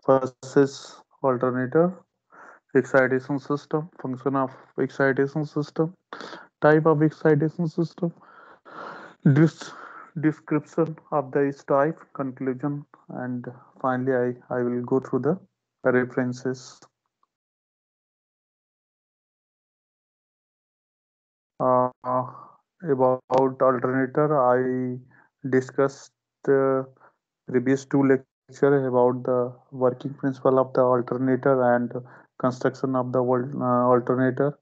versus alternator, excitation system, function of excitation system, type of excitation system, this description of the each type, conclusion, and finally I will go through the references. Uh, about alternator, I discussed previous two lecture about the working principle of the alternator and construction of the alternator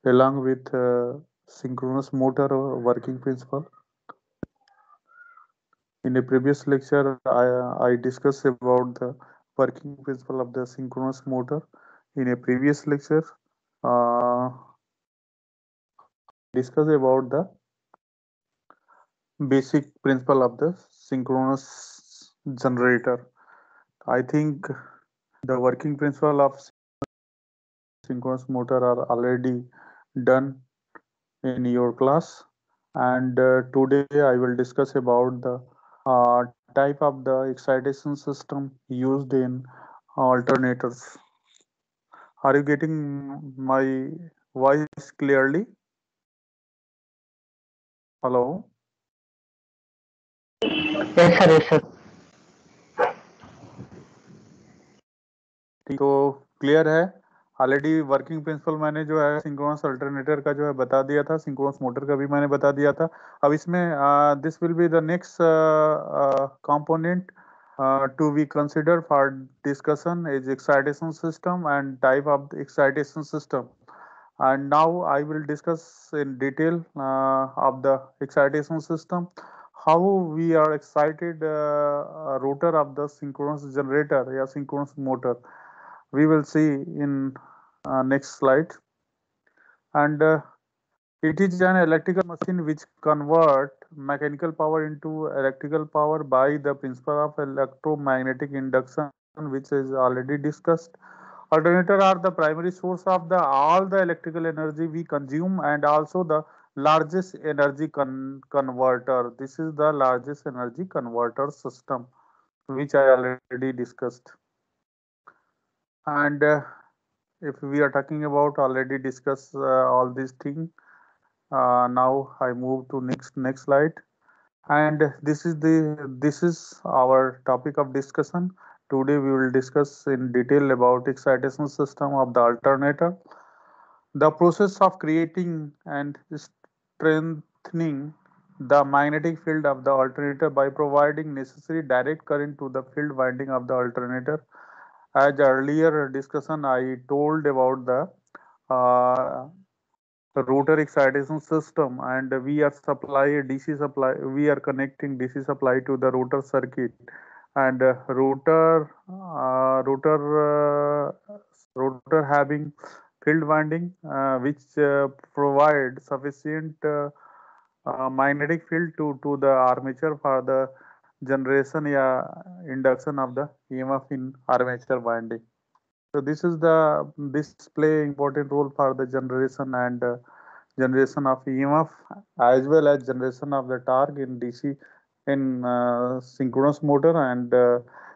along with synchronous motor working principle. In a previous lecture, I discussed about the working principle of the synchronous motor. In a previous lecture, uh, discuss about the basic principle of the synchronous generator. I think the working principle of synchronous motor are already done in your class, and today I will discuss about the type of the excitation system used in alternators. Are you getting my voice clearly? Hello. Yes, sir. Yes, sir. तो clear है। Already working principle मैंने जो है synchronous alternator का जो है बता दिया था, सिंक्रोनस मोटर का भी मैंने बता दिया था। अब इसमें this will be the next component to be considered for discussion is excitation system and type of the excitation system. And now I will discuss in detail of the excitation system, how we are excited rotor of the synchronous generator या synchronous motor. We will see in next slide. And it is an electrical machine which convert mechanical power into electrical power by the principle of electromagnetic induction, which is already discussed. Alternator are the primary source of the all the electrical energy we consume and also the largest energy converter. This is the largest energy converter system, which I already discussed. And if we are talking about already discuss all these things, now I move to next slide. And this is our topic of discussion. Today we will discuss in detail about excitation system of the alternator, the process of creating and strengthening the magnetic field of the alternator by providing necessary direct current to the field winding of the alternator. As earlier discussion, I told about the uh, rotor excitation system, and we are supply DC supply. We are connecting DC supply to the rotor circuit, and rotor having field winding which provide sufficient magnetic field to the armature for the generation induction of the EMF in armature winding. So this play important role for the generation and generation of EMF as well as generation of the torque in DC in synchronous motor and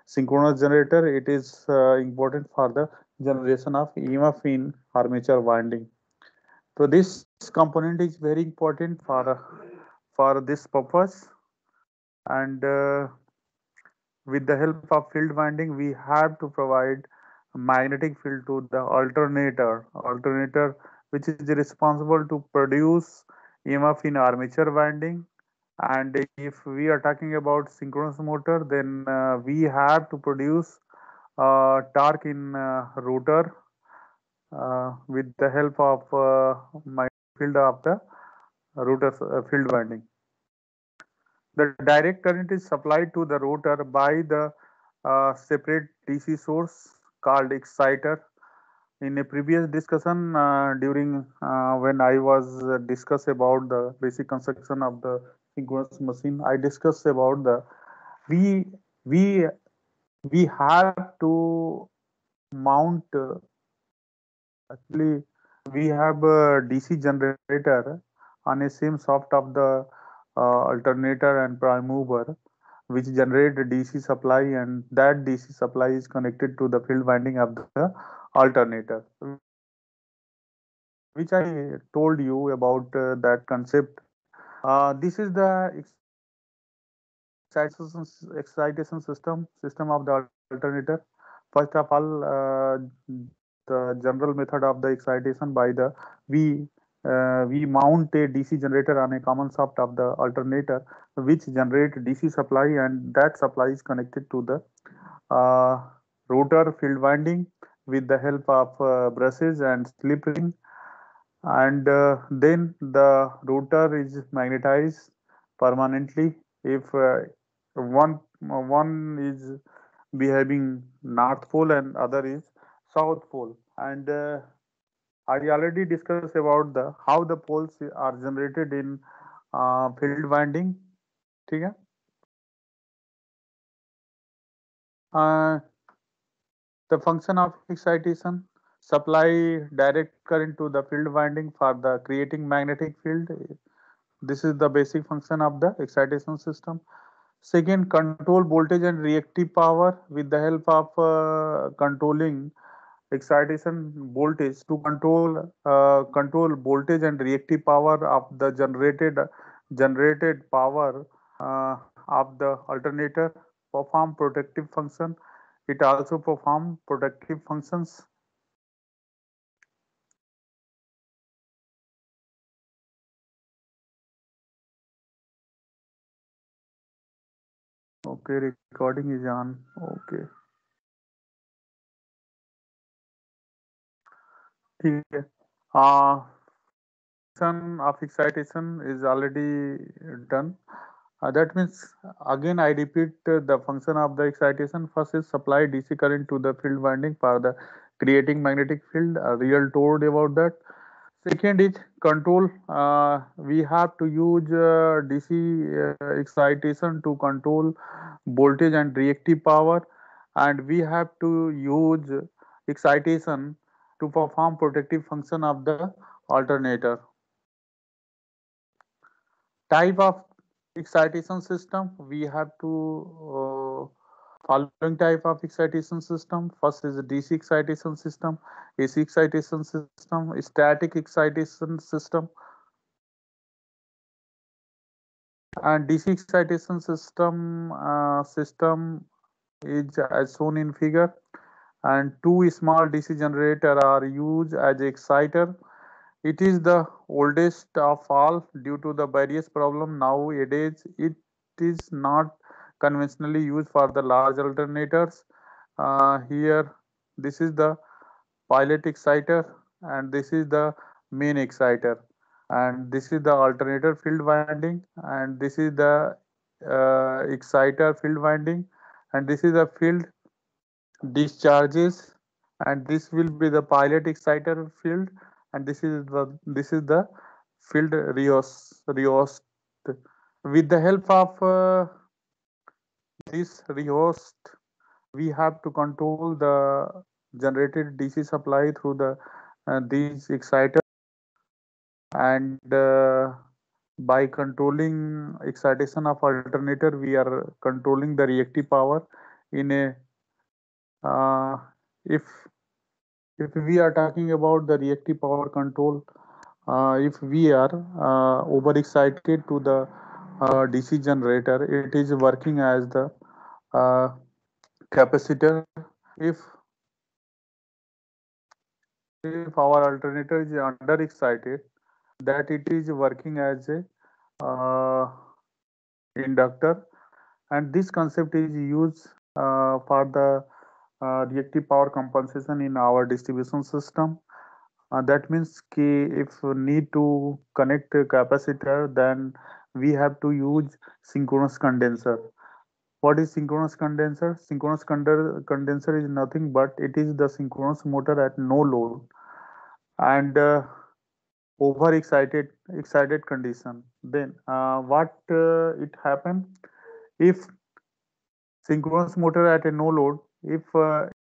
synchronous generator. It is important for the generation of EMF in armature winding. So this component is very important for this purpose, and with the help of field winding we have to provide magnetic field to the alternator which is responsible to produce EMF in armature winding. And if we are talking about synchronous motor, then we have to produce torque in rotor with the help of magnetic field of the rotor field winding. The direct current is supplied to the rotor by the separate DC source called exciter. In a previous discussion during when I was discuss about the basic construction of the synchronous machine, I discussed about the we we we have to mount actually we have a DC generator on a same shaft of the alternator and prime mover, which generate DC supply, and that DC supply is connected to the field winding of the alternator, which I told you about that concept. This is the excitation system of the alternator. First of all, the general method of the excitation by the we we mount a DC generator on a common shaft of the alternator, which generate DC supply, and that supply is connected to the uh, rotor field winding with the help of brushes and slip ring, and then the rotor is magnetized permanently if one is behaving north pole and other is south pole. And I already discussed about the how the poles are generated in field winding. ठीक है? Uh, the function of excitation: supply direct current to the field winding for the creating magnetic field. This is the basic function of the excitation system. Second, control voltage and reactive power with the help of controlling excitation voltage to control voltage and reactive power of the generated power of the alternator. Perform protective function. It also perform protective functions. Okay, recording is on. Okay, ठीक है. Function of excitation is already done. That means, again I repeat the function of the excitation. First is supply DC current to the field winding for the creating magnetic field. Real told about that. Second is control. We have to use DC excitation to control voltage and reactive power, and we have to use excitation to perform protective function of the alternator. Type of excitation system: we have to following type of excitation system. First is a DC excitation system, AC excitation system, static excitation system. And DC excitation system is as shown in figure, and two small DC generator are used as exciter. It is the oldest of all due to the various problem nowadays. It is not conventionally used for the large alternators. Here, this is the pilot exciter, and this is the main exciter, and this is the alternator field winding, and this is the exciter field winding, and this is the field discharges, and this will be the pilot exciter field, and this is the field rheostat. With the help of this rheostat, we have to control the generated DC supply through the these exciters, and by controlling excitation of alternator, we are controlling the reactive power in a if we are talking about the reactive power control, if we are overexcited to the DC generator, it is working as the uh, capacitor. If our alternator is underexcited, that it is working as a uh, inductor, and this concept is used for the reactive power compensation in our distribution system. That means if need to connect a capacitor, then we have to use synchronous condenser. What is synchronous condenser? Synchronous condenser is nothing but it is the synchronous motor at no load and excited condition. Then what it happen if synchronous motor at a no load, if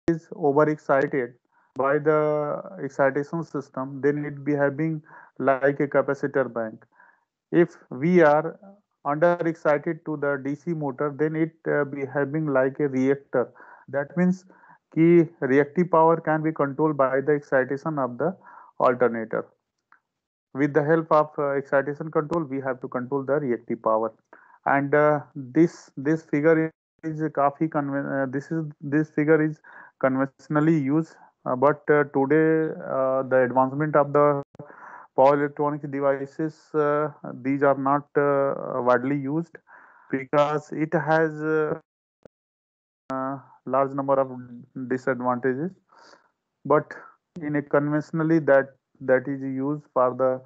is overexcited by the excitation system, then it behaving like a capacitor bank. If we are under excited to the DC motor, then it behaving like a reactor. That means कि reactive power can be controlled by the excitation of the alternator. With the help of excitation control, we have to control the reactive power. And this figure is काफी this figure is conventionally used, but today the advancement of the power electronics devices, these are not widely used because it has large number of disadvantages. But in a conventionally that is used for the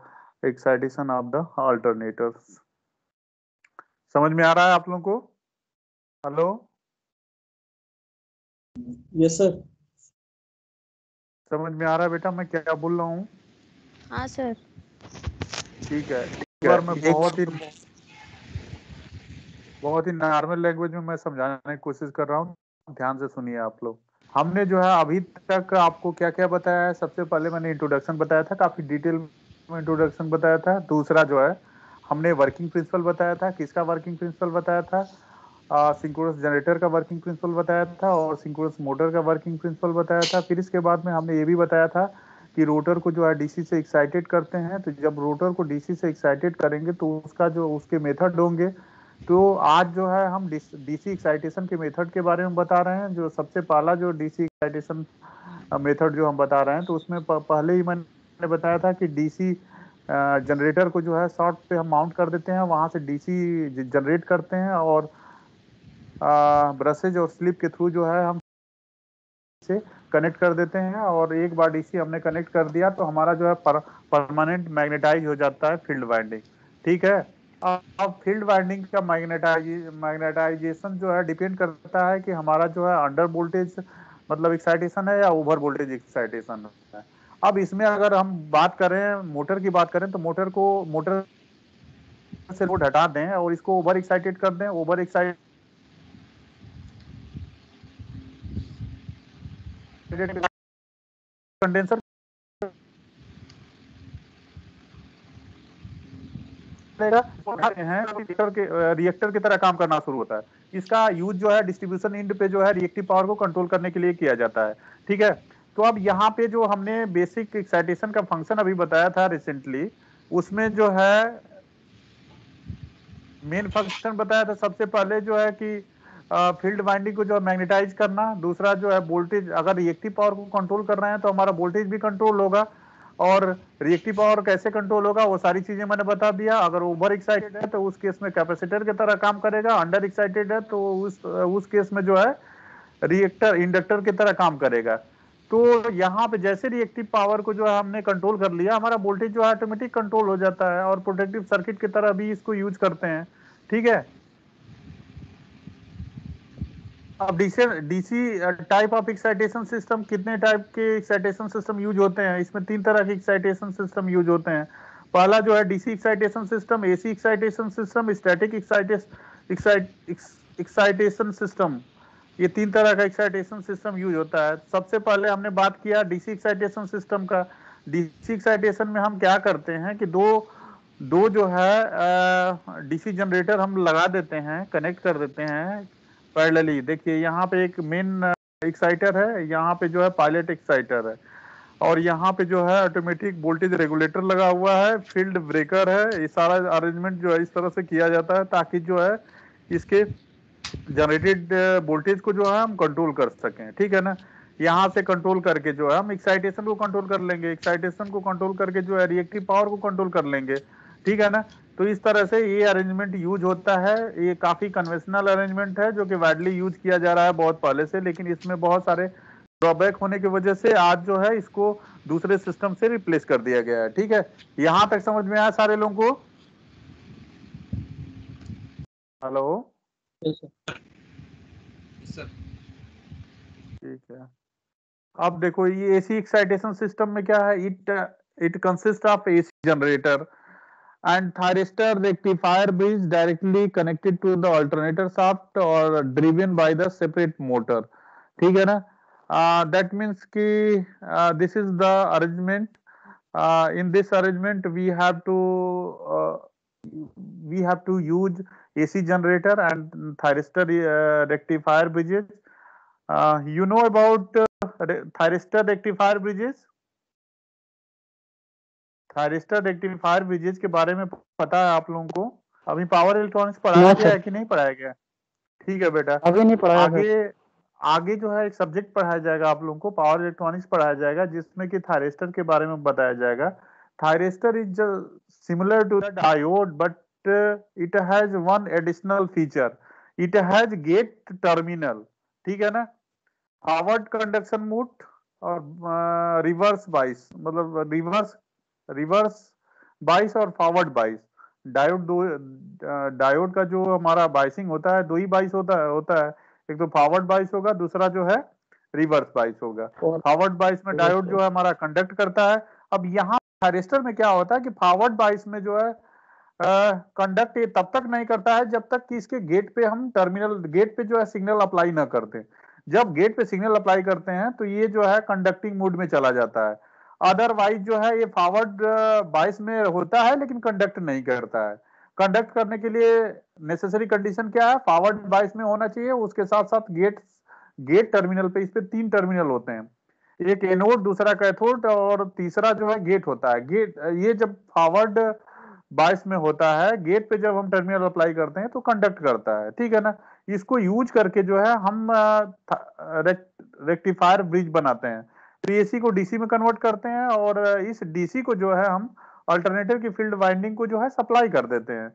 excitation of the alternators. समझ में आ रहा है आप लोगों को? Hello? Yes sir. समझ में आ रहा है बेटा मैं क्या बोल रहा हूँ? हाँ सर। ठीक है। एक बार मैं बहुत ही नॉर्मल लैंग्वेज में मैं समझाने की कोशिश कर रहा हूँ, ध्यान से सुनिए आप लोग। हमने जो है अभी तक आपको क्या क्या बताया है? सबसे पहले मैंने इंट्रोडक्शन बताया था, काफी डिटेल में इंट्रोडक्शन बताया था। दूसरा जो है हमने वर्किंग प्रिंसिपल बताया था। किसका वर्किंग प्रिंसिपल बताया था? सिंक्रोनस जनरेटर का वर्किंग प्रिंसिपल बताया था और सिंक्रोनस मोटर का वर्किंग प्रिंसिपल बताया था। फिर इसके बाद में हमने ये भी बताया था कि रोटर को जो है डीसी से एक्साइटेड करते हैं, तो जब रोटर को डीसी से एक्साइटेड करेंगे तो उसका जो उसके मेथड होंगे। तो आज जो है हम डीसी एक्साइटेशन के मेथड के बारे में बता रहे हैं। जो सबसे पहला जो डीसी एक्साइटेशन मेथड जो हम बता रहे हैं, तो उसमें पहले ही मैंने बताया था कि डीसी जनरेटर को जो है शॉर्ट पे हम माउंट कर देते हैं, वहां से डीसी जनरेट करते हैं और ब्रशेज और स्लिप के थ्रू जो है हम से कनेक्ट कर देते हैं। और एक बार डीसी हमने कनेक्ट कर दिया तो हमारा जो है परमानेंट मैग्नेटाइज हो जाता है फील्ड वाइंडिंग। ठीक है। अब फील्ड वाइंडिंग का मैग्नेटाइजेशन जो है डिपेंड करता है कि हमारा जो है अंडर वोल्टेज मतलब एक्साइटेशन है या ओवर वोल्टेज एक्साइटेशन है। अब इसमें अगर हम बात करें मोटर की बात करें तो मोटर से लोड हटा दें और इसको ओवर एक्साइटेड कर दें। ओवर एक्साइटेड कंडेंसर रिएक्टर की तरह काम करना शुरू होता है। इसका यूज जो है डिस्ट्रीब्यूशन इंड पे जो है रिएक्टिव पावर को कंट्रोल करने के लिए किया जाता है। ठीक है। तो अब यहाँ पे जो हमने बेसिक एक्साइटेशन का फंक्शन अभी बताया था रिसेंटली, उसमें जो है मेन फंक्शन बताया था। सबसे पहले जो है कि फील्ड वाइंडिंग को जो मैग्नेटाइज करना, दूसरा जो है वोल्टेज, अगर रिएक्टिव पावर को कंट्रोल कर रहे हैं तो हमारा वोल्टेज भी कंट्रोल होगा। और रिएक्टिव पावर कैसे कंट्रोल होगा वो सारी चीजें मैंने बता दिया। अगर ओवर एक्साइटेड है तो उस केस में कैपेसिटर की तरह काम करेगा, अंडर एक्साइटेड है तो उस केस में जो है रिएक्टर इंडक्टर की तरह काम करेगा। तो यहाँ पे जैसे रिएक्टिव पावर को जो है हमने कंट्रोल कर लिया, हमारा वोल्टेज जो है ऑटोमेटिक कंट्रोल हो जाता है और प्रोटेक्टिव सर्किट की तरह भी इसको यूज करते हैं। ठीक है। अब DC type of excitation system, कितने टाइप के एक्साइटेशन सिस्टम यूज होते हैं? इसमें 3 तरह के एक्साइटेशन सिस्टम यूज होते हैं। पहला जो है DC excitation system, AC excitation system, static excitation system. ये 3 तरह का एक्साइटेशन सिस्टम यूज होता है। सबसे पहले हमने बात किया डीसी एक्साइटेशन सिस्टम का। डीसी एक्साइटेशन में हम क्या करते हैं कि दो जो है डीसी जनरेटर हम लगा देते हैं, कनेक्ट कर देते हैं पैरेलली। देखिए यहाँ पे एक मेन एक्साइटर है, यहाँ पे जो है पायलट एक्साइटर है और यहाँ पे जो है ऑटोमेटिक वोल्टेज रेगुलेटर लगा हुआ है, फील्ड ब्रेकर है। ये सारा अरेंजमेंट जो है इस तरह से किया जाता है ताकि जो है इसके जनरेटेड वोल्टेज को जो है हम कंट्रोल कर सकें। ठीक है ना। यहाँ से कंट्रोल करके जो है हम एक्साइटेशन को कंट्रोल कर लेंगे, एक्साइटेशन को कंट्रोल करके जो है रिएक्टिव पावर को कंट्रोल कर लेंगे। ठीक है ना। तो इस तरह से ये अरेंजमेंट यूज होता है। ये काफी कन्वेंशनल अरेंजमेंट है जो कि वाइडली यूज किया जा रहा है बहुत पहले से, लेकिन इसमें बहुत सारे ड्रॉबैक होने की वजह से आज जो है इसको दूसरे सिस्टम से रिप्लेस कर दिया गया है। ठीक है। यहाँ तक समझ में आया सारे लोगों को? हेलो। ठीक है। अब देखो ये एसी एक्साइटेशन सिस्टम में क्या है, it consist of AC generator and thyristor rectifier bridge directly connected to the alternator shaft or driven by the separate motor. ठीक है ना। that means कि this is the arrangement. In this arrangement we have to we have to use AC generator and thyristor rectifier bridges. You know about thyristor rectifier bridges? Thyristor rectifier bridges के बारे में पता है आप लोगों को? अभी पावर इलेक्ट्रॉनिक्स पढ़ाया गया है कि नहीं पढ़ाया गया? ठीक है बेटा, अभी नहीं पढ़ाया आगे आगे जो है एक सब्जेक्ट पढ़ाया जाएगा आप लोगों को, पावर इलेक्ट्रॉनिक्स पढ़ाया जाएगा, जिसमें कि थायरिस्टर के बारे में बताया जाएगा। Thyristor is similar to the diode, but it has one additional feature, it has gate terminal, ठीक है ना? फॉरवर्ड कंडक्शन मोड और रिवर्स बाइस, मतलब रिवर्स बाइस और फॉरवर्ड बाइस। डायोड का जो हमारा बाइसिंग होता है, दो ही बाइस होता है, एक तो फॉरवर्ड बाइस होगा, दूसरा जो है रिवर्स बाइस होगा। फॉरवर्ड बाइस में डायोड जो है हमारा कंडक्ट करता है। अब यहाँ थायरिस्टर में क्या होता है कि फॉरवर्ड बाइस में जो है कंडक्ट ये तब तक नहीं करता है जब तक कि इसके गेट पे हम गेट पे जो है सिग्नल अप्लाई ना करते। जब गेट पे सिग्नल अप्लाई करते हैं तो ये जो है कंडक्टिंग मोड में चला जाता है। अदरवाइज जो है ये फॉरवर्ड बाइस में होता है लेकिन कंडक्ट नहीं करता है। कंडक्ट करने के लिए नेसेसरी कंडीशन क्या है? फॉरवर्ड बाइस में होना चाहिए, उसके साथ साथ गेट टर्मिनल पे, इस पे 3 टर्मिनल होते हैं, एक एनोड, दूसरा कैथोड और तीसरा जो है गेट होता है। गेट ये जब फॉरवर्ड बाइस में होता है, गेट पे जब हम टर्मिनल अप्लाई करते हैं तो कंडक्ट करता है, ठीक है ना? इसको यूज करके जो है हम रेक्टिफायर ब्रिज बनाते हैं। तो एसी को डीसी में कन्वर्ट करते हैं और इस डीसी को जो है हम अल्टरनेटिव की फील्ड वाइंडिंग को जो है सप्लाई कर देते हैं।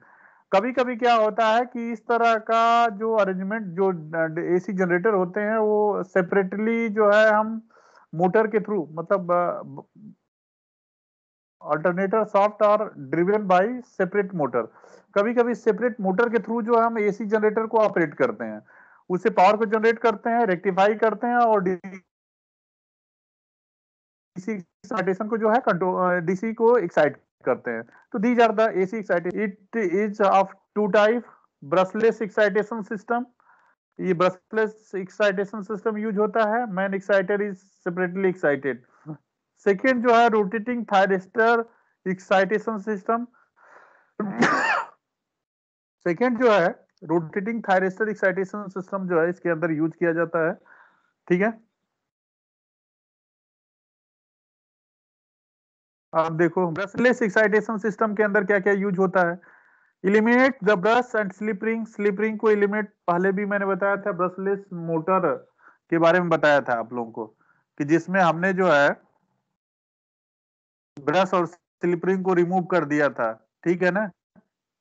कभी कभी क्या होता है कि इस तरह का जो अरेंजमेंट, जो एसी जनरेटर होते हैं, वो सेपरेटली जो है हम मोटर के थ्रू, मतलब अल्टरनेटर सॉफ्ट और ड्रिवन बाय सेपरेट मोटर, कभी कभी सेपरेट मोटर के थ्रू जो हम एसी जनरेटर को ऑपरेट करते हैं, उससे पावर को जनरेट करते हैं, रेक्टिफाई करते हैं और डीसी एक्साइटेशन को जो है कंट्रोल, डीसी को एक्साइट करते हैं। तो these are the AC excitation. It is of two type, brushless excitation system, ये ब्रशलेस एक्साइटेशन सिस्टम यूज होता है। Main exciter is separately excited. Second जो है rotating thyristor excitation system. Second जो है रोटेटिंग थायरिस्टर एक्साइटेशन सिस्टम जो है इसके अंदर यूज किया जाता है, ठीक है? अब देखो ब्रशलेस एक्साइटेशन सिस्टम के अंदर क्या क्या यूज होता है। Eliminate the brush and slip ring, slip ring को इलिमिनेट, पहले भी मैंने बताया था ब्रशलेस मोटर के बारे में बताया था आप लोगों को, कि जिसमें हमने जो है ब्रश और स्लिप रिंग को रिमूव कर दिया था, ठीक है ना?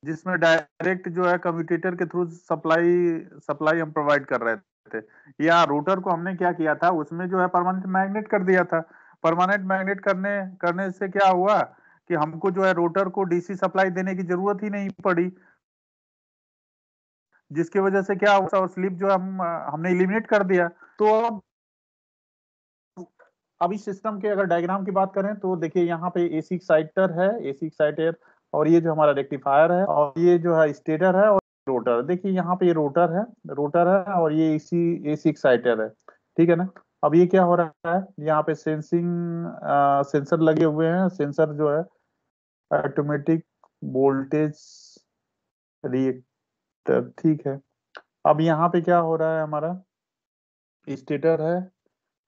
जिसमें डायरेक्ट जो है कम्यूटेटर के थ्रू सप्लाई हम प्रोवाइड कर रहे थे। या रोटर को हमने क्या किया था, उसमें जो है परमानेंट मैग्नेट कर दिया था। परमानेंट मैग्नेट करने से क्या हुआ कि हमको जो है रोटर को डीसी सप्लाई देने की जरूरत ही नहीं पड़ी, जिसकी वजह से क्या हुआ, स्लिप जो हमने एलिमिनेट कर दिया। तो अब इस सिस्टम के अगर डायग्राम की बात करें तो देखिए यहाँ पे एसी एक्साइटर है, एसी एक्साइटर, और ये जो हमारा रेक्टिफायर है, और ये जो है स्टेटर है और रोटर। देखिए यहाँ पे ये रोटर है और ये एसी एसी एक्साइटर है, ठीक है ना? अब ये क्या हो रहा है, यहाँ पे सेंसर लगे हुए हैं। सेंसर जो है ऑटोमेटिक वोल्टेज रिएक्टर, ठीक है? अब यहाँ पे क्या हो रहा है, हमारा स्टेटर है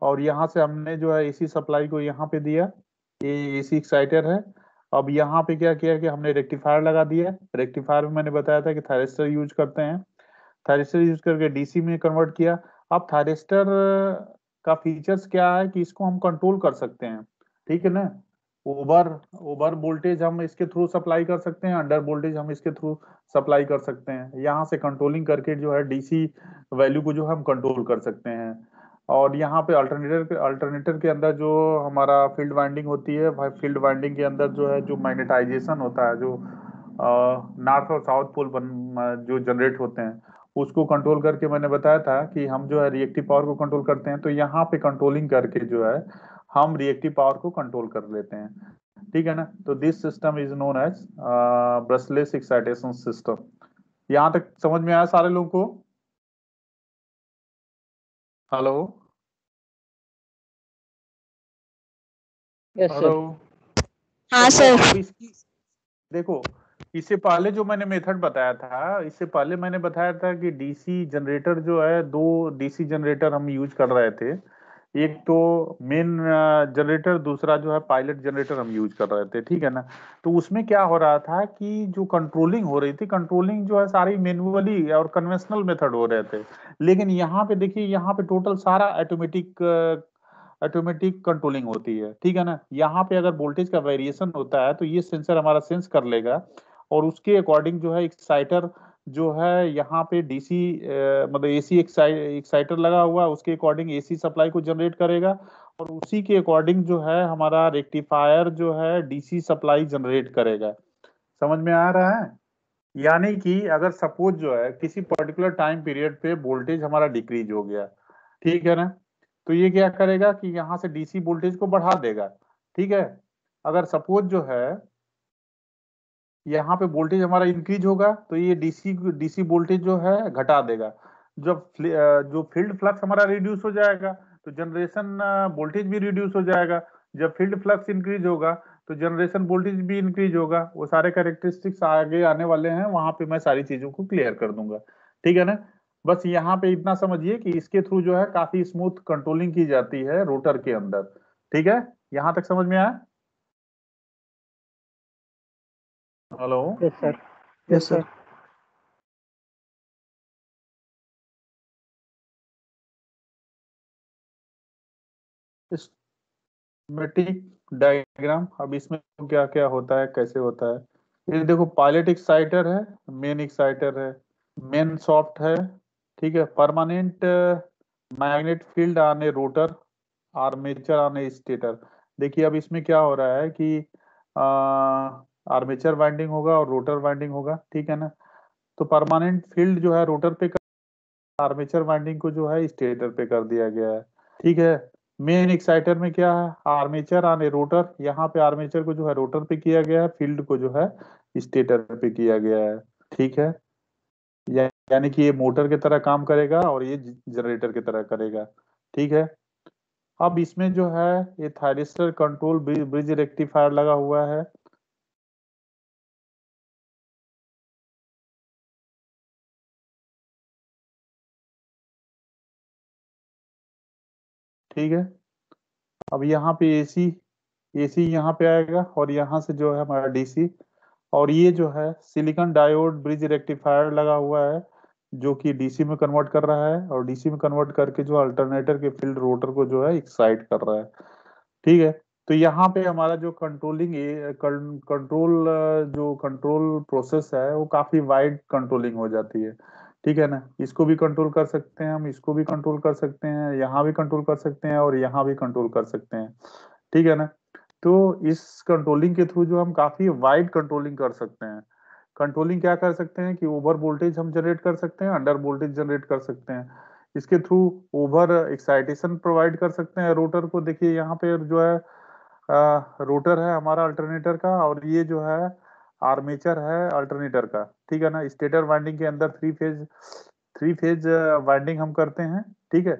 और यहाँ से हमने जो है एसी सप्लाई को यहाँ पे दिया, ये एसी एक्साइटर है। अब यहाँ पे क्या किया कि हमने रेक्टिफायर लगा दिया। रेक्टिफायर में मैंने बताया था कि थायरिस्टर यूज करते हैं, थायरिस्टर यूज करके डीसी में कन्वर्ट किया। अब थायरिस्टर का फीचर्स क्या है कि इसको हम कंट्रोल कर सकते हैं, ठीक है ना? ओवर ओवर वोल्टेज हम इसके थ्रू सप्लाई कर सकते हैं, अंडर वोल्टेज हम इसके थ्रू सप्लाई कर सकते हैं। यहाँ से कंट्रोलिंग करके जो है डीसी वैल्यू को जो हम कंट्रोल कर सकते हैं। और यहाँ पे अल्टरनेटर के अंदर जो हमारा फील्ड वाइंडिंग होती है, फील्ड वाइंडिंग के अंदर जो है जो मैग्नेटाइजेशन होता है, जो नॉर्थ और साउथ पोल जो जनरेट होते हैं, उसको कंट्रोल करके मैंने बताया था कि हम जो है रिएक्टिव पावर को कंट्रोल करते हैं। तो यहाँ पे कंट्रोलिंग करके जो है हम रिएक्टिव पावर को कंट्रोल कर लेते हैं, ठीक है ना? तो this system is known as brushless excitation system. यहाँ तक समझ में आया सारे लोगों को? Hello yes hello. सर। हाँ अच्छा, सर। अब इसकी देखो, इससे पहले जो मैंने मेथड बताया था, इससे पहले मैंने बताया था कि डीसी जनरेटर जो है, दो डीसी जनरेटर हम यूज कर रहे थे। एक तो मेन जनरेटर, दूसरा जो है पायलट जनरेटर हम यूज कर रहे थे, ठीक है ना। तो उसमें क्या हो रहा था कि जो कंट्रोलिंग हो रही थी, कंट्रोलिंग जो है सारी मैन्युअली और कन्वेंशनल मेथड हो रहे थे। लेकिन यहाँ पे देखिए, यहाँ पे टोटल सारा ऑटोमेटिक ऑटोमेटिक कंट्रोलिंग होती है, ठीक है ना। यहाँ पे अगर वोल्टेज का वेरिएशन होता है तो ये सेंसर हमारा सेंस कर लेगा, और उसके अकॉर्डिंग जो है एक्साइटर जो है यहाँ पे डीसी मतलब एसी एक्साइटर लगा हुआ है, उसके अकॉर्डिंग एसी सप्लाई को जनरेट करेगा, और उसी के अकॉर्डिंग जो है हमारा रेक्टिफायर जो है डीसी सप्लाई जनरेट करेगा। समझ में आ रहा है? यानी कि अगर सपोज जो है किसी पर्टिकुलर टाइम पीरियड पे वोल्टेज हमारा डिक्रीज हो गया, ठीक है ना, तो ये क्या करेगा कि यहाँ से डीसी वोल्टेज को बढ़ा देगा, ठीक है। अगर सपोज जो है यहाँ पे वोल्टेज हमारा इंक्रीज होगा, तो ये डीसी डीसी वोल्टेज जो है घटा देगा। जब जो फील्ड फ्लक्स हमारा रिड्यूस हो जाएगा, तो जनरेशन वोल्टेज भी रिड्यूस हो जाएगा। जब फील्ड फ्लक्स इंक्रीज होगा, तो जनरेशन वोल्टेज भी इंक्रीज होगा। वो सारे कैरेक्टरिस्टिक्स आगे आने वाले हैं, वहां पे मैं सारी चीजों को क्लियर कर दूंगा, ठीक है ना। बस यहाँ पे इतना समझिए कि इसके थ्रू जो है काफी स्मूथ कंट्रोलिंग की जाती है रोटर के अंदर, ठीक है। यहाँ तक समझ में आया? Hello. Yes sir. Yes sir. Schematic diagram, अब इसमें क्या क्या होता है, कैसे होता है। ये देखो, पायलट एक्साइटर है, मेन एक्साइटर है, मेन सॉफ्ट है, ठीक है। Permanent magnet field on A rotor, armature on A stator. देखिए अब इसमें क्या हो रहा है कि आर्मेचर वाइंडिंग होगा और रोटर वाइंडिंग होगा, ठीक है ना। तो परमानेंट फील्ड जो है रोटर पे, आर्मेचर वाइंडिंग को जो है स्टेटर पे कर दिया गया है, ठीक है। मेन एक्साइटर में क्या है, आर्मेचर ऑन ए रोटर, यहाँ पे आर्मेचर को जो है रोटर पे किया गया है, फील्ड को जो है स्टेटर पे किया गया है, ठीक है। यानी कि ये मोटर की तरह काम करेगा और ये जनरेटर की तरह करेगा, ठीक है। अब इसमें जो है ये थायरिस्टर कंट्रोल ब्रिज रेक्टिफायर लगा हुआ है, ठीक है। अब यहाँ पे एसी, एसी यहाँ पे आएगा, और यहाँ से जो है हमारा डीसी। और ये जो है सिलिकॉन डायोड ब्रिज रेक्टिफायर लगा हुआ है, जो कि डीसी में कन्वर्ट कर रहा है, और डीसी में कन्वर्ट करके जो अल्टरनेटर के फील्ड रोटर को जो है एक्साइट कर रहा है, ठीक है। तो यहाँ पे हमारा जो कंट्रोलिंग कंट्रोल जो कंट्रोल प्रोसेस है वो काफी वाइड कंट्रोलिंग हो जाती है, ठीक है ना। इसको भी कंट्रोल कर सकते हैं हम, इसको भी कंट्रोल कर सकते हैं, यहाँ भी कंट्रोल कर सकते हैं, और यहाँ भी कंट्रोल कर सकते हैं, ठीक है ना। तो इस कंट्रोलिंग के थ्रू जो हम काफी वाइड कंट्रोलिंग कर सकते हैं। कंट्रोलिंग क्या कर सकते हैं कि ओवर वोल्टेज हम जनरेट कर सकते हैं, अंडर वोल्टेज जनरेट कर सकते हैं। इसके थ्रू ओवर एक्साइटेशन प्रोवाइड कर सकते हैं रोटर को। देखिए यहाँ पे जो है रोटर है हमारा अल्टरनेटर का, और ये जो है आर्मेचर है अल्टरनेटर का, ठीक है ना। स्टेटर वाइंडिंग के अंदर थ्री फेज वाइंडिंग हम करते हैं, ठीक है।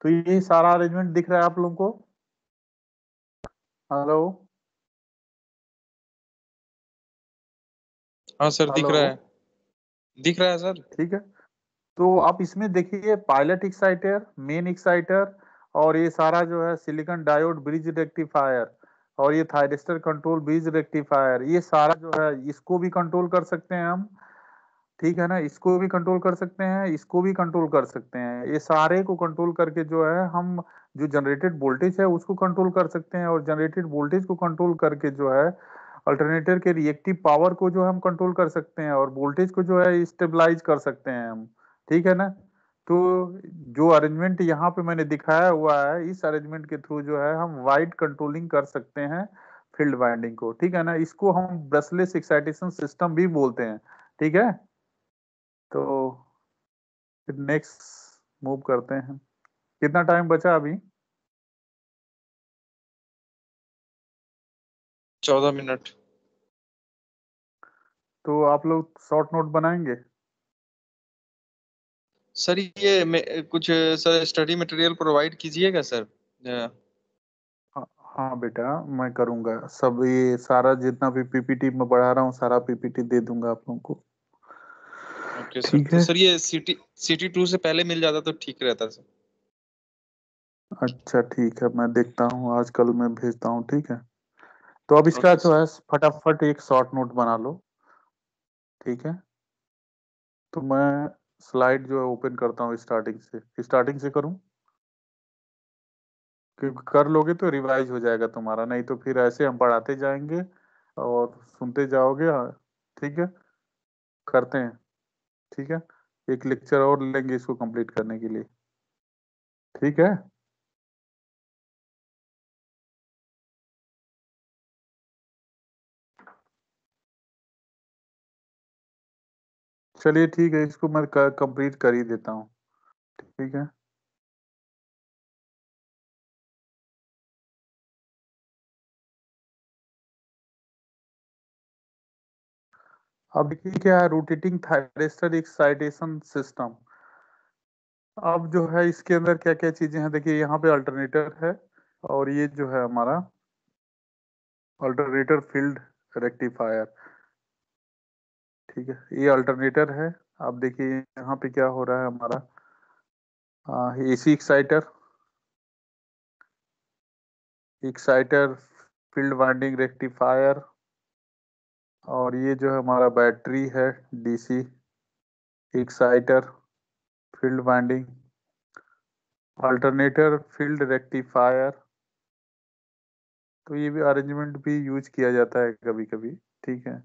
तो ये सारा अरेंजमेंट दिख रहा है आप लोगों को? हेलो। हाँ सर, दिख हेलो। रहा है, दिख रहा है सर। ठीक है। तो आप इसमें देखिए पायलट एक्साइटर, मेन एक्साइटर, और ये सारा जो है सिलिकॉन डायोड ब्रिज रेक्टिफायर, और ये थायरिस्टर कंट्रोल ब्रिज रेक्टिफायर, ये सारा जो है इसको भी कंट्रोल कर सकते हैं हम, ठीक है ना। इसको भी कंट्रोल कर सकते हैं, इसको भी कंट्रोल कर सकते हैं। ये सारे को कंट्रोल करके जो है हम जो जनरेटेड वोल्टेज है उसको कंट्रोल कर सकते हैं, और जनरेटेड वोल्टेज को कंट्रोल करके जो है अल्टरनेटर के रिएक्टिव पावर को जो हम कंट्रोल कर सकते हैं, और वोल्टेज को जो है स्टेबलाइज कर सकते हैं हम, ठीक है ना। तो जो अरेंजमेंट यहाँ पे मैंने दिखाया हुआ है, इस अरेंजमेंट के थ्रू जो है हम वाइड कंट्रोलिंग कर सकते हैं फील्ड वाइंडिंग को, ठीक है ना। इसको हम ब्रशलेस एक्साइटेशन सिस्टम भी बोलते हैं, ठीक है। तो फिर नेक्स्ट मूव करते हैं। कितना टाइम बचा अभी? 14 मिनट। तो आप लोग शॉर्ट नोट बनाएंगे? सर ये कुछ सर स्टडी मटेरियल प्रोवाइड कीजिएगा सर। हाँ बेटा, मैं करूंगा सब, ये सारा जितना भी पीपीटी में बढ़ा रहा हूँ सारा पीपीटी दे दूंगा आप लोगों को। ओके सर, ठीक तो है। सर ये सिटी टू से पहले मिल जाता तो ठीक रहता सर। अच्छा ठीक है, मैं देखता हूँ आजकल मैं भेजता हूँ, ठीक है। तो अब इसका ओके जो सर। है फटाफट एक शॉर्ट नोट बना लो, ठीक है। तो मैं स्लाइड जो है ओपन करता हूँ, स्टार्टिंग से करूँ, क्योंकि कर लोगे तो रिवाइज हो जाएगा तुम्हारा, नहीं तो फिर ऐसे हम पढ़ाते जाएंगे और सुनते जाओगे। हाँ, ठीक है, करते हैं, ठीक है। एक लेक्चर और लेंगे इसको कंप्लीट करने के लिए, ठीक है। चलिए ठीक है, इसको मैं कंप्लीट कर ही देता हूँ, ठीक है। अब देखिए क्या है, रोटेटिंग थायरिस्टर एक्साइटेशन सिस्टम। अब जो है इसके अंदर क्या क्या चीजें हैं, देखिए यहाँ पे अल्टरनेटर है, और ये जो है हमारा अल्टरनेटर फील्ड रेक्टिफायर, ठीक है, ये अल्टरनेटर है। अब देखिए यहाँ पे क्या हो रहा है हमारा, AC exciter, field winding rectifier, और ये जो है हमारा बैटरी है, DC exciter, field winding, alternator field rectifier. तो ये भी अरेंजमेंट भी यूज किया जाता है कभी कभी, ठीक है।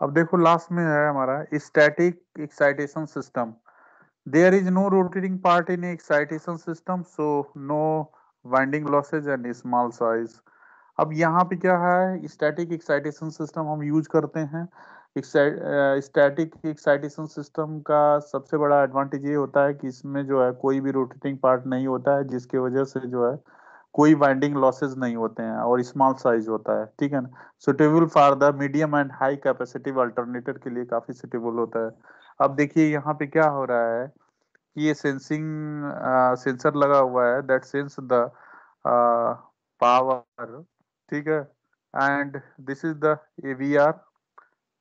अब देखो लास्ट में है हमारा static excitation system. There is no rotating part in excitation system, so no winding losses and small size. अब यहाँ पे क्या है, स्टैटिक एक्साइटेशन सिस्टम हम यूज करते हैं। स्टैटिक एक्साइटेशन सिस्टम का सबसे बड़ा एडवांटेज ये होता है कि इसमें जो है कोई भी रोटेटिंग पार्ट नहीं होता है, जिसकी वजह से जो है कोई वाइंडिंग लॉसेज नहीं होते हैं, और स्मॉल साइज होता है, ठीक है ना। Suitable for the medium and high capacitive alternator के लिए काफी सुटेबल होता है। अब देखिए यहाँ पे क्या हो रहा है कि ये सेंसर लगा हुआ है दैट सेंस द पावर, ठीक है। And this is the AVR,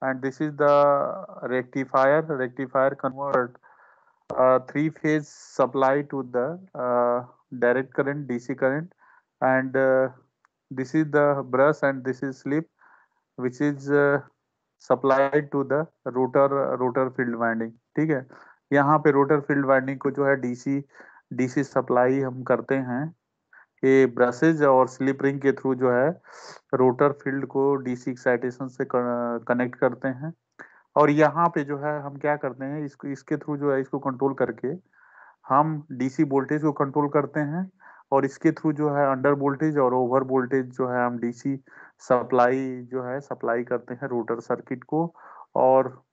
and this is the rectifier convert three phase supply to the direct current DC current, and this is the brush and this is slip which is supplied to the rotor field winding, ठीक है। यहाँ पे rotor field winding को जो है DC supply हम करते हैं, ये ब्रशेज और स्लिप रिंग के थ्रू जो है रोटर फील्ड को डीसी एक्साइटेशन से कनेक्ट करते हैं। और यहाँ पे जो है हम क्या करते हैं, इसको इसके थ्रू जो है इसको कंट्रोल करके हम डीसी वोल्टेज को कंट्रोल करते हैं, और इसके थ्रू जो है अंडर वोल्टेज और ओवर वोल्टेज जो है हम डीसी सप्लाई करते हैं रोटर सर्किट को। और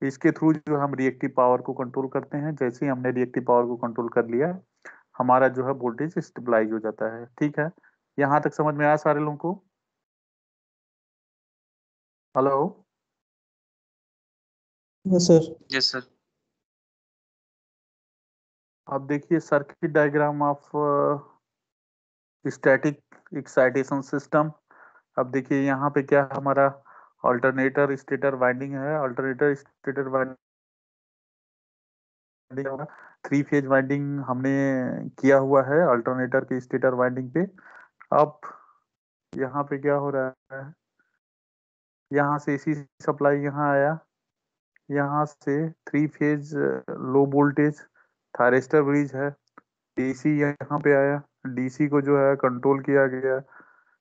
इसके थ्रू जो हम रिएक्टिव पावर को कंट्रोल करते हैं। जैसे ही हमने रिएक्टिव पावर को कंट्रोल कर लिया, हमारा जो है वोल्टेज स्टेबलाइज हो जाता है, ठीक है। यहाँ तक समझ में आया सारे लोगों को? Hello. Yes sir. Yes sir. अब देखिए circuit diagram of static excitation system. अब देखिए यहाँ पे क्या हमारा अल्टरनेटर स्टेटर वाइंडिंग है, alternator stator winding three phase winding हमने किया हुआ है अल्टरनेटर के स्टेटर वाइंडिंग पे। अब यहाँ पे क्या हो रहा है, यहाँ से एसी सप्लाई यहाँ आया, यहाँ से three phase low voltage thyristor bridge है, डीसी यहाँ पे आया, डीसी को जो है कंट्रोल किया गया,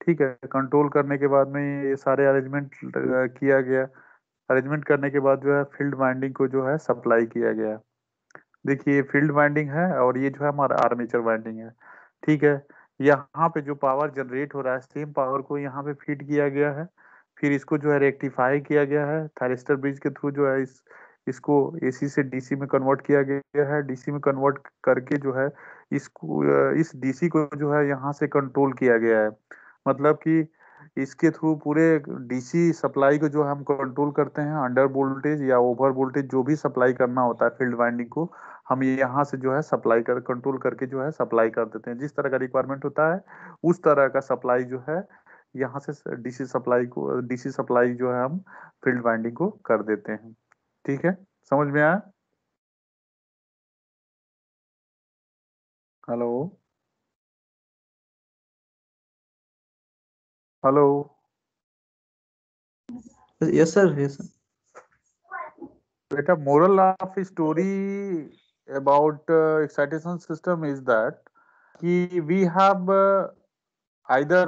ठीक है। कंट्रोल करने के बाद में ये सारे अरेंजमेंट किया गया, अरेंजमेंट करने के बाद जो है फील्ड वाइंडिंग को जो है सप्लाई किया गया। देखिए फील्ड वाइंडिंग है और ये जो है हमारा आर्मेचर वाइंडिंग है, ठीक है। यहाँ पे जो पावर जनरेट हो रहा है सेम पावर को यहाँ पे फीड किया गया है, फिर इसको जो है रेक्टिफाई किया गया है थायरिस्टर ब्रिज के थ्रू, जो है इसको एसी से डीसी में कन्वर्ट किया गया है। डीसी में कन्वर्ट करके जो है इसको इस डीसी को जो है यहाँ से कंट्रोल किया गया है। मतलब कि इसके थ्रू पूरे डीसी सप्लाई को जो हम कंट्रोल करते हैं, अंडर वोल्टेज या ओवर वोल्टेज जो भी सप्लाई करना होता है फील्ड वाइंडिंग को, हम ये यहाँ से जो है सप्लाई कर कंट्रोल करके जो है सप्लाई कर देते हैं। जिस तरह का रिक्वायरमेंट होता है उस तरह का सप्लाई जो है यहाँ से डीसी सप्लाई जो है हम फील्ड वाइंडिंग को कर देते हैं। ठीक है, समझ में आया? Hello hello. Yes sir, yes sir. बेटा, moral of story about excitation system is that कि we have either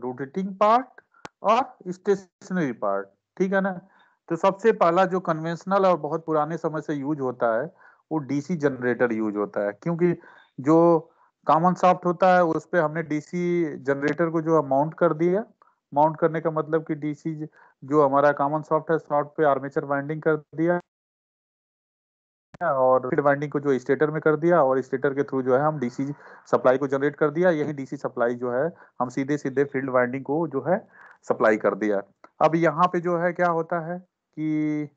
rotating part और stationary part। ठीक है ना? तो सबसे पहला जो कन्वेंशनल और बहुत पुराने समय से यूज होता है वो डीसी जनरेटर यूज होता है, क्योंकि जो कॉमन शाफ्ट होता है उस पे हमने डीसी जनरेटर को जो है माउंट कर दिया। माउंट करने का मतलब कि डीसी जो हमारा कॉमन शाफ्ट है, शाफ्ट पे आर्मेचर वाइंडिंग कर दिया और फील्ड वाइंडिंग को जो स्टेटर में कर दिया, और स्टेटर के थ्रू जो है हम डीसी सप्लाई को जनरेट कर दिया। यही डीसी सप्लाई जो है हम सीधे सीधे फील्ड वाइंडिंग को जो है सप्लाई कर दिया। अब यहाँ पे जो है क्या होता है कि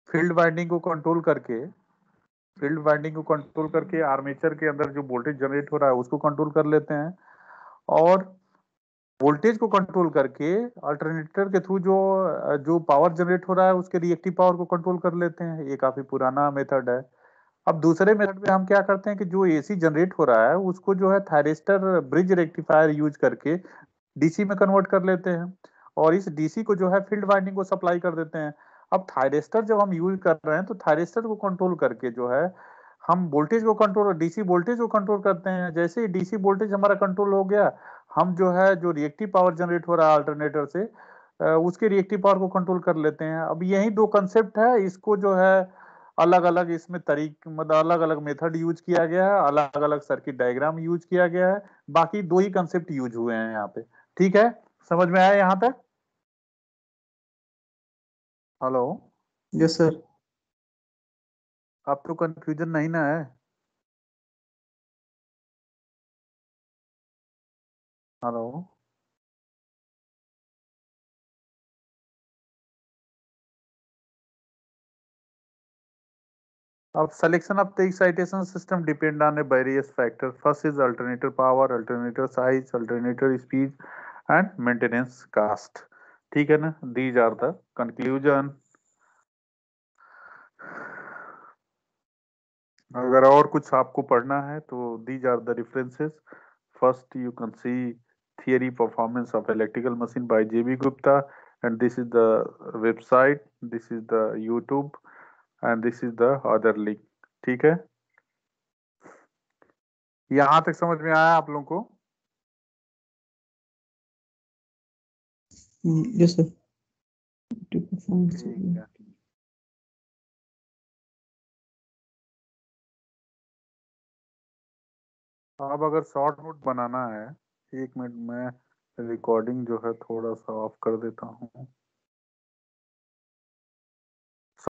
फील्ड वाइंडिंग को कंट्रोल करके आर्मेचर के अंदर जो वोल्टेज जनरेट हो रहा है उसको कंट्रोल कर लेते हैं, और वोल्टेज को कंट्रोल करके अल्टरनेटर के थ्रू जो जो पावर जनरेट हो रहा है उसके रिएक्टिव पावर को कंट्रोल कर लेते हैं। ये काफी पुराना मेथड है। अब दूसरे मेथड में हम क्या करते हैं कि जो एसी जनरेट हो रहा है उसको जो है थायरिस्टर ब्रिज रेक्टिफायर यूज करके डीसी में कन्वर्ट कर लेते हैं, और इस डीसी को जो है फील्ड वाइंडिंग को सप्लाई कर देते हैं। अब थायरिस्टर जब हम यूज कर रहे हैं तो थायरिस्टर को कंट्रोल करके जो है हम वोल्टेज को कंट्रोल, डीसी वोल्टेज को कंट्रोल करते हैं। जैसे ही डीसी वोल्टेज हमारा कंट्रोल हो गया, हम जो है जो रिएक्टिव पावर जनरेट हो रहा है अल्टरनेटर से उसके रिएक्टिव पावर को कंट्रोल कर लेते हैं। अब यही दो कंसेप्ट है, इसको जो है अलग अलग इसमें मतलब अलग अलग मेथड यूज किया गया है, अलग अलग सर्किट डायग्राम यूज किया गया है। बाकी दो ही कंसेप्ट यूज हुए हैं यहाँ पे। ठीक है, समझ में आया यहाँ तक? Hello, yes sir. अब तो कंफ्यूजन नहीं ना है? हेलो, अब selection of the excitation system depend on a various factors. First is alternator power, alternator size, alternator speed and maintenance cost। ठीक है ना? These are the conclusion। अगर और कुछ आपको पढ़ना है तो these are the references। First you can see theory performance of electrical machine by JB Gupta, and this is the website, this is the YouTube, and this is the other link। ठीक है, यहाँ तक समझ में आया आप लोगों को? Yes sir. ठीक है। अब अगर शॉर्ट नोट बनाना है, 1 मिनट में रिकॉर्डिंग जो है थोड़ा सा ऑफ कर देता हूँ।